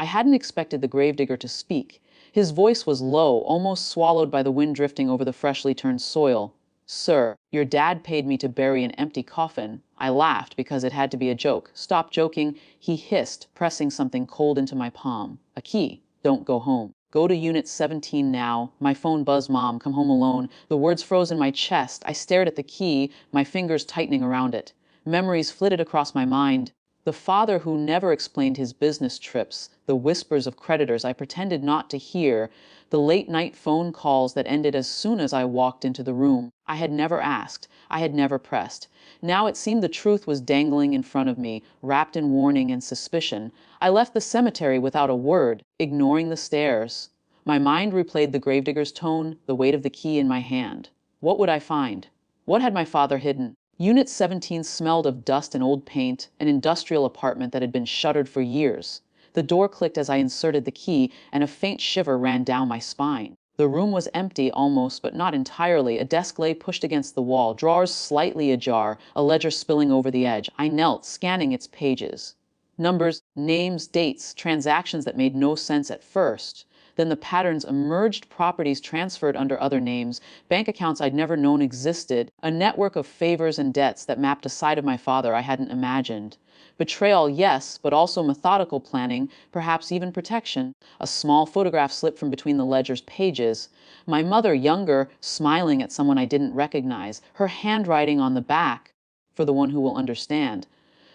I hadn't expected the gravedigger to speak. His voice was low, almost swallowed by the wind drifting over the freshly turned soil. "Sir, your dad paid me to bury an empty coffin." I laughed because it had to be a joke. "Stop joking," he hissed, pressing something cold into my palm. "A key. Don't go home. Go to Unit 17 now." My phone buzzed. "Mom, come home alone." The words froze in my chest. I stared at the key, my fingers tightening around it. Memories flitted across my mind. The father who never explained his business trips, the whispers of creditors I pretended not to hear, the late-night phone calls that ended as soon as I walked into the room. I had never asked. I had never pressed. Now it seemed the truth was dangling in front of me, wrapped in warning and suspicion. I left the cemetery without a word, ignoring the stares. My mind replayed the gravedigger's tone, the weight of the key in my hand. What would I find? What had my father hidden? Unit 17 smelled of dust and old paint, an industrial apartment that had been shuttered for years. The door clicked as I inserted the key, and a faint shiver ran down my spine. The room was empty almost, but not entirely. A desk lay pushed against the wall, drawers slightly ajar, a ledger spilling over the edge. I knelt, scanning its pages. Numbers, names, dates, transactions that made no sense at first. Then the patterns emerged: properties transferred under other names, bank accounts I'd never known existed, a network of favors and debts that mapped a side of my father I hadn't imagined. Betrayal, yes, but also methodical planning, perhaps even protection. A small photograph slipped from between the ledger's pages. My mother, younger, smiling at someone I didn't recognize, her handwriting on the back, "For the one who will understand."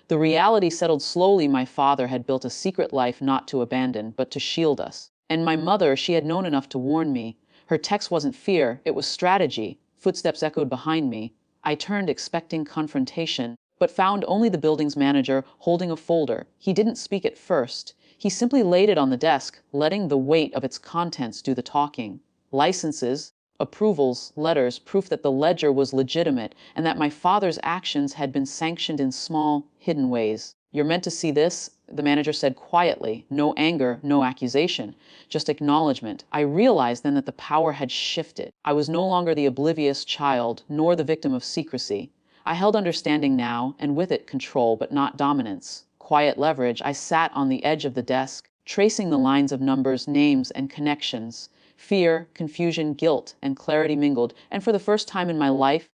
The reality settled slowly. My father had built a secret life not to abandon, but to shield us. And my mother, she had known enough to warn me. Her text wasn't fear, it was strategy. Footsteps echoed behind me. I turned, expecting confrontation, but found only the building's manager holding a folder. He didn't speak at first. He simply laid it on the desk, letting the weight of its contents do the talking. Licenses, approvals, letters, proof that the ledger was legitimate and that my father's actions had been sanctioned in small, hidden ways. "You're meant to see this," the manager said quietly. No anger, no accusation, just acknowledgement. I realized then that the power had shifted. I was no longer the oblivious child, nor the victim of secrecy. I held understanding now, and with it control, but not dominance. Quiet leverage. I sat on the edge of the desk, tracing the lines of numbers, names, and connections. Fear, confusion, guilt, and clarity mingled, and for the first time in my life,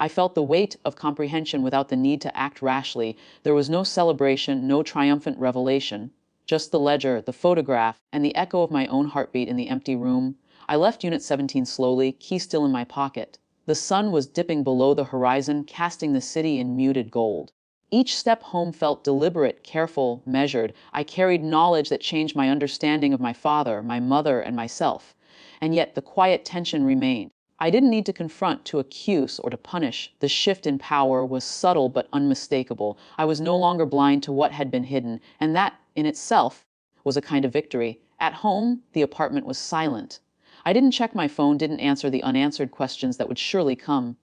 I felt the weight of comprehension without the need to act rashly. There was no celebration, no triumphant revelation. Just the ledger, the photograph, and the echo of my own heartbeat in the empty room. I left Unit 17 slowly, key still in my pocket. The sun was dipping below the horizon, casting the city in muted gold. Each step home felt deliberate, careful, measured. I carried knowledge that changed my understanding of my father, my mother, and myself. And yet the quiet tension remained. I didn't need to confront, to accuse, or to punish. The shift in power was subtle but unmistakable. I was no longer blind to what had been hidden, and that, in itself, was a kind of victory. At home, the apartment was silent. I didn't check my phone, didn't answer the unanswered questions that would surely come.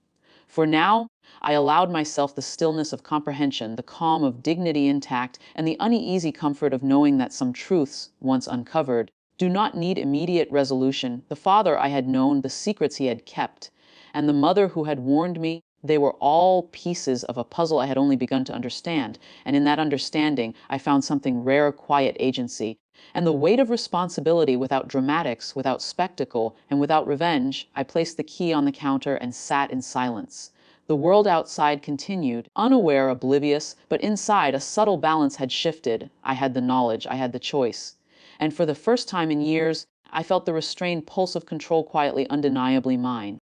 For now, I allowed myself the stillness of comprehension, the calm of dignity intact, and the uneasy comfort of knowing that some truths, once uncovered, do not need immediate resolution. The father I had known, the secrets he had kept, and the mother who had warned me, they were all pieces of a puzzle I had only begun to understand. And in that understanding, I found something rare: quiet agency. And the weight of responsibility. Without dramatics, without spectacle, and without revenge, I placed the key on the counter and sat in silence. The world outside continued, unaware, oblivious, but inside a subtle balance had shifted. I had the knowledge, I had the choice. And for the first time in years, I felt the restrained pulse of control quietly, undeniably mine.